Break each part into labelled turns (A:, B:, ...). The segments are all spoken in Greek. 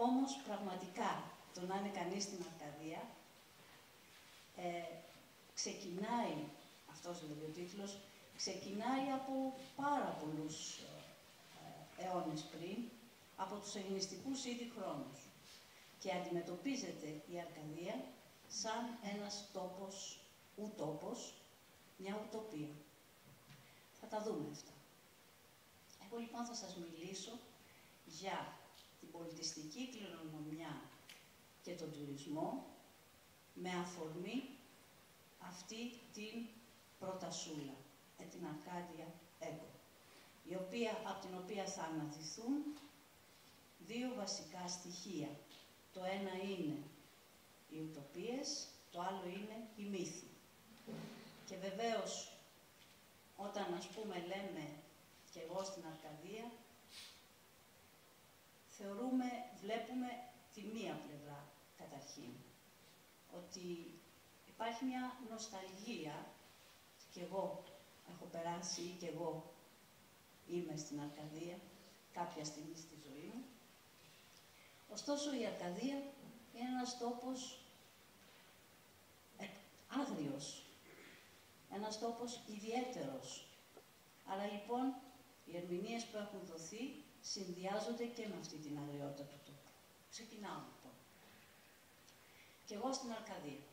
A: Όμως πραγματικά το να είναι κανείς στην Αρκαδία ξεκινάει, αυτός δηλαδή ο τίτλος, ξεκινάει από πάρα πολλούς αιώνες πριν, από τους ελληνιστικούς ήδη χρόνους. Και αντιμετωπίζεται η Αρκαδία σαν ένας τόπος, ουτόπος, μια ουτοπία. Θα τα δούμε αυτά. Εγώ λοιπόν θα σας μιλήσω για την πολιτιστική κληρονομιά και τον τουρισμό με αφορμή αυτή την πρωτασούλα, την Αρκάντια Έγκο, από την οποία θα αναδυθούν δύο βασικά στοιχεία. Το ένα είναι οι ουτοπίες, το άλλο είναι η μύθη. Και βεβαίως, όταν ας πούμε λέμε και εγώ στην Αρκαδία, βλέπουμε τη μία πλευρά καταρχήν. Ότι υπάρχει μια νοσταλγία, και εγώ έχω περάσει ή και εγώ είμαι στην Αρκαδία κάποια στιγμή στη ζωή μου. Ωστόσο η Αρκαδία είναι ένας τόπος άγριος, ένας τόπος ιδιαίτερος. Άρα λοιπόν οι ερμηνείες που έχουν δοθεί συνδυάζονται και με αυτή την αγριότητα του τόπου. Ξεκινάω λοιπόν. Και εγώ στην Αρκαδία.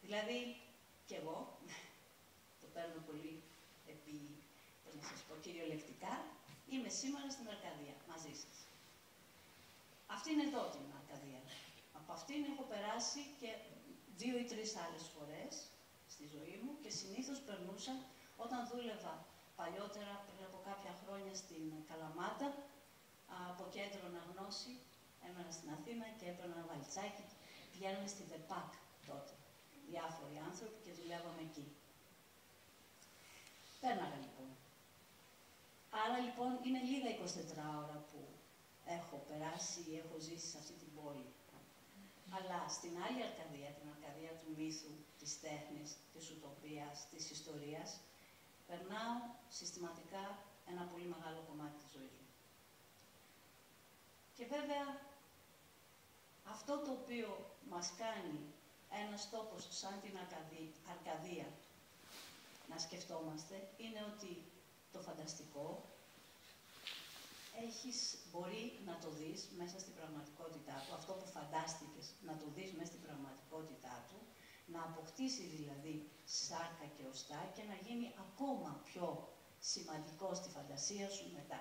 A: Δηλαδή, και εγώ, το παίρνω πολύ πώς να σας πω, κυριολεκτικά, είμαι σήμερα στην Αρκαδία, μαζί σας. Αυτή είναι εδώ την Αρκαδία. Από αυτήν έχω περάσει και 2 ή 3 άλλες φορές στη ζωή μου και συνήθως περνούσα όταν δούλευα παλιότερα, πριν από κάποια χρόνια, στην Καλαμάτα, από κέντρο να γνώση, έμενα στην Αθήνα και έπαιρνα ένα βαλιτσάκι, πηγαίναμε στη ΔΕΠΑΚ τότε. Διάφοροι άνθρωποι και δουλεύαμε εκεί. Πέρναγα λοιπόν. Άρα λοιπόν είναι λίγα 24 ώρα που έχω περάσει ή έχω ζήσει σε αυτή την πόλη. Αλλά στην άλλη Αρκαδία, την Αρκαδία του μύθου, της τέχνης, της ουτοπίας, της ιστορίας, περνάω συστηματικά ένα πολύ μεγάλο κομμάτι της ζωής μου. Και βέβαια, αυτό το οποίο μας κάνει ένας τόπος σαν την Αρκαδία να σκεφτόμαστε είναι ότι το φανταστικό μπορεί να το δεις μέσα στην πραγματικότητά του, αυτό που φαντάστηκες να το δεις μέσα στην πραγματικότητά του, να αποκτήσει δηλαδή σάρκα και οστά και να γίνει ακόμα πιο σημαντικό στη φαντασία σου μετά.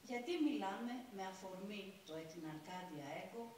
A: Γιατί μιλάμε με αφορμή την Αρκάντια Έγκο